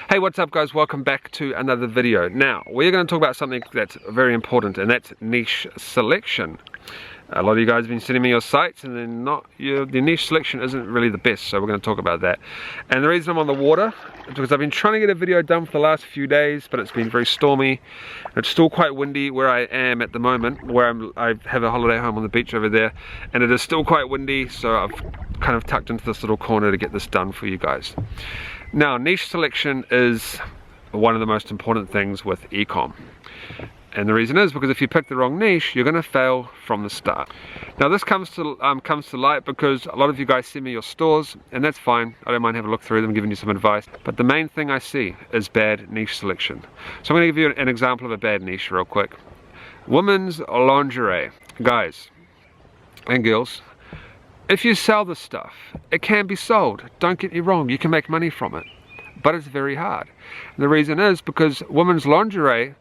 Hey, what's up guys? Welcome back to another video. Now, we're going to talk about something that's very important, and that's niche selection. A lot of you guys have been sending me your sites and then the niche selection isn't really the best, so we're going to talk about that. And the reason I'm on the water is because I've been trying to get a video done for the last few days, but it's been very stormy. It's still quite windy where I am at the moment, where I have a holiday home on the beach over there, and it is still quite windy, so I've kind of tucked into this little corner to get this done for you guys. Now, niche selection is one of the most important things with eCom. And the reason is because if you pick the wrong niche, you're going to fail from the start. Now this comes to light because a lot of you guys send me your stores, and that's fine. I don't mind having a look through them, giving you some advice. But the main thing I see is bad niche selection. So I'm going to give you an example of a bad niche real quick. Women's lingerie. Guys and girls, if you sell this stuff, it can be sold. Don't get me wrong, you can make money from it. But it's very hard. And the reason is because women's lingerie,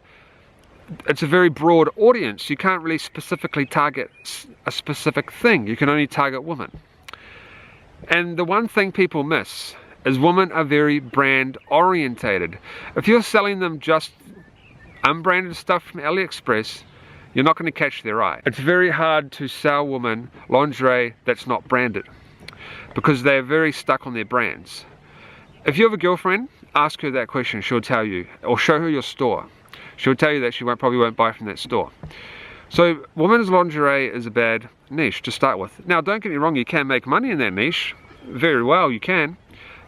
it's a very broad audience. You can't really specifically target a specific thing. You can only target women. And the one thing people miss is women are very brand orientated. If you're selling them just unbranded stuff from Aliexpress, you're not going to catch their eye. It's very hard to sell women lingerie that's not branded because they're very stuck on their brands. If you have a girlfriend, ask her that question, she'll tell you, or show her your store. She'll tell you that she probably won't buy from that store. So women's lingerie is a bad niche to start with. Now don't get me wrong, you can make money in that niche, very well you can,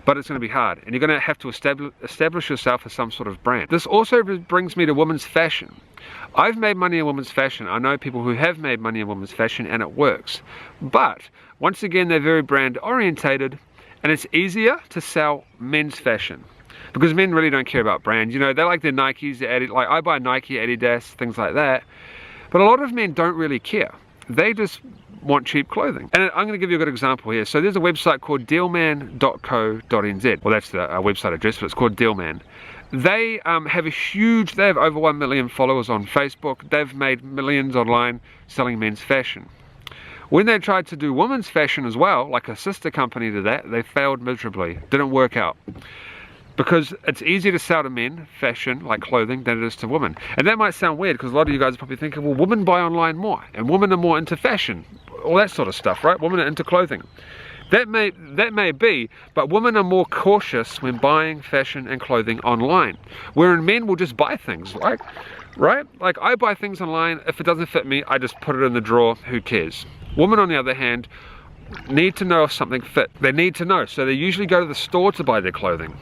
but it's going to be hard, and you're going to have to establish yourself as some sort of brand. This also brings me to women's fashion. I've made money in women's fashion. I know people who have made money in women's fashion, and it works. But once again, they're very brand orientated, and it's easier to sell men's fashion because men really don't care about brands. You know, they like their Nikes, their Adidas. Like I buy Nike, Adidas, things like that. But a lot of men don't really care. They just want cheap clothing. And I'm going to give you a good example here. So there's a website called dealman.co.nz. Well, that's the website address, but it's called Dealman. They they have over 1 million followers on Facebook. They've made millions online selling men's fashion. When they tried to do women's fashion as well, like a sister company to that, they failed miserably. Didn't work out. Because it's easier to sell to men fashion, like clothing, than it is to women. And that might sound weird because a lot of you guys are probably thinking, well, women buy online more, and women are more into fashion, all that sort of stuff, right? Women are into clothing. That may be, but women are more cautious when buying fashion and clothing online, wherein men will just buy things, right? Like I buy things online, if it doesn't fit me, I just put it in the drawer, who cares? Women, on the other hand, need to know if something fits. They need to know, so they usually go to the store to buy their clothing.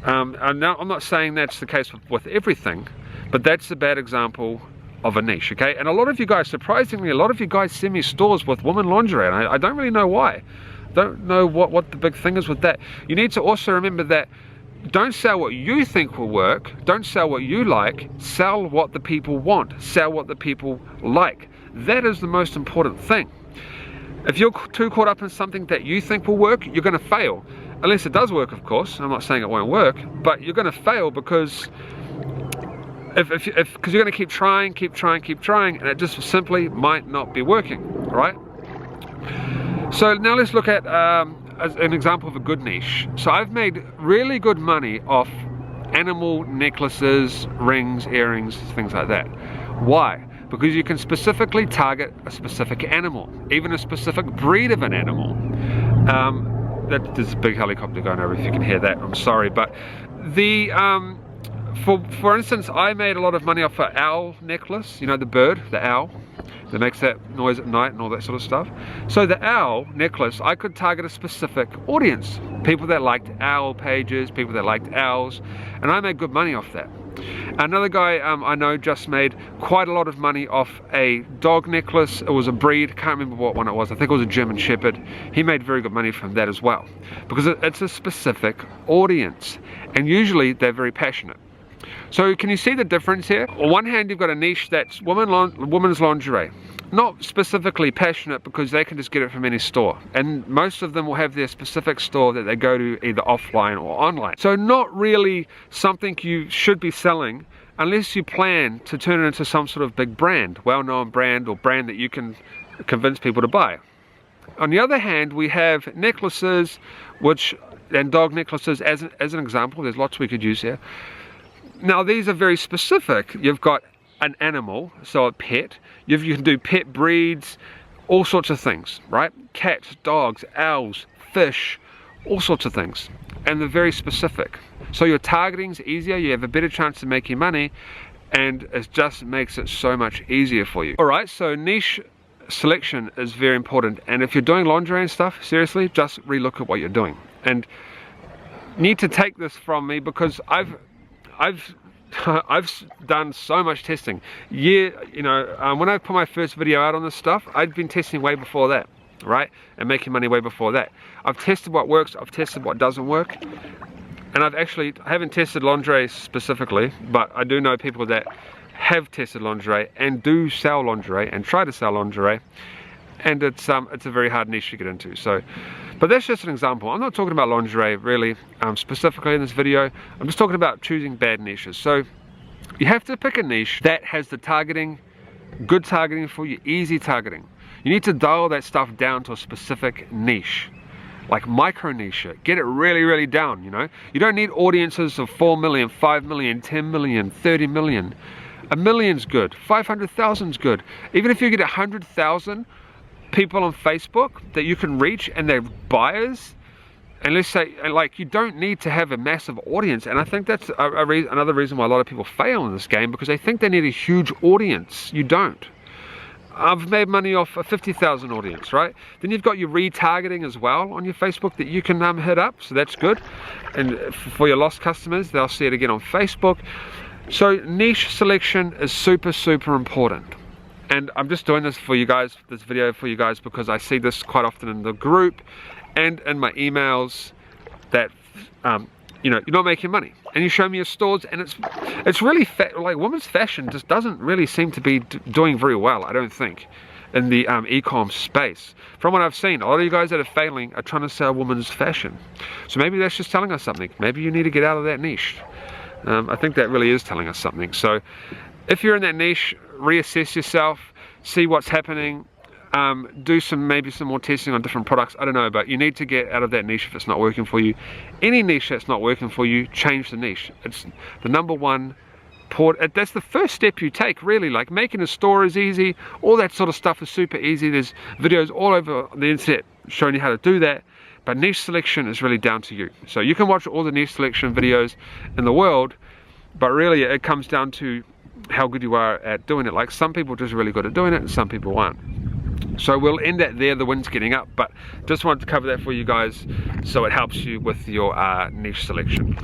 And now I'm not saying that's the case with everything, but that's a bad example of a niche, okay? And a lot of you guys, surprisingly, a lot of you guys send me stores with women lingerie, and I don't really know why. Don't know what the big thing is with that. You need to also remember that don't sell what you think will work, don't sell what you like, sell what the people want, sell what the people like. That is the most important thing. If you're too caught up in something that you think will work, you're going to fail. Unless it does work, of course. I'm not saying it won't work, but you're going to fail because because you're going to keep trying, and it just simply might not be working, right? So now let's look at as an example of a good niche. So I've made really good money off animal necklaces, rings, earrings, things like that. Why? Because you can specifically target a specific animal, even a specific breed of an animal. There's a big helicopter going over, if you can hear that, I'm sorry, but the for instance, I made a lot of money off an owl necklace, you know, the bird, the owl that makes that noise at night and all that sort of stuff. So the owl necklace, I could target a specific audience, people that liked owl pages, people that liked owls, and I made good money off that. Another guy I know just made quite a lot of money off a dog necklace. It was a breed, can't remember what one it was. I think it was a German Shepherd. He made very good money from that as well, because it's a specific audience, and usually they're very passionate. So can you see the difference here? On one hand, you've got a niche that's women's lingerie. Not specifically passionate because they can just get it from any store. And most of them will have their specific store that they go to either offline or online. So not really something you should be selling unless you plan to turn it into some sort of big brand, well-known brand or brand that you can convince people to buy. On the other hand, we have necklaces which and dog necklaces as an example. There's lots we could use here. Now these are very specific. You've got an animal, so a pet. You can do pet breeds, all sorts of things, right? Cats, dogs, owls, fish, all sorts of things. And they're very specific. So your targeting's easier, you have a better chance of making money, and it just makes it so much easier for you. Alright, so niche selection is very important, and if you're doing lingerie and stuff, seriously, just relook at what you're doing. And you need to take this from me because I've done so much testing. When I put my first video out on this stuff, I'd been testing way before that, right? And making money way before that. I've tested what works, I've tested what doesn't work. And I haven't tested lingerie specifically, but I do know people that have tested lingerie and do sell lingerie and try to sell lingerie, and it's a very hard niche to get into. So, but that's just an example. I'm not talking about lingerie really specifically in this video. I'm just talking about choosing bad niches. So you have to pick a niche that has the targeting, good targeting for you, easy targeting. You need to dial that stuff down to a specific niche. Like micro niche it. Get it really, really down, you know. You don't need audiences of 4 million, 5 million, 10 million, 30 million. 1 million's good, 500,000's good. Even if you get 100,000 people on Facebook that you can reach and they're buyers, and let's say, like, you don't need to have a massive audience. And I think that's another reason why a lot of people fail in this game, because they think they need a huge audience. You don't. I've made money off a 50,000 audience, right? Then you've got your retargeting as well on your Facebook that you can hit up, so that's good. And for your lost customers, they'll see it again on Facebook. So niche selection is super, super important. And I'm just doing this for you guys, this video for you guys, because I see this quite often in the group and in my emails that you're not making money, and you show me your stores, and it's really like women's fashion just doesn't really seem to be doing very well, I don't think, in the e-com space. From what I've seen, a lot of you guys that are failing are trying to sell women's fashion. So maybe that's just telling us something. Maybe you need to get out of that niche. I think that really is telling us something. So if you're in that niche, reassess yourself, see what's happening. Do maybe some more testing on different products. I don't know, but you need to get out of that niche if it's not working for you. Any niche that's not working for you, change the niche. It's the number one port. That's the first step you take, really. Like making a store is easy. All that sort of stuff is super easy. There's videos all over the internet showing you how to do that. But niche selection is really down to you. So you can watch all the niche selection videos in the world, but really it comes down to how good you are at doing it. Like some people are just really good at doing it, and some people aren't. So we'll end that there, the wind's getting up, but just wanted to cover that for you guys so it helps you with your niche selection.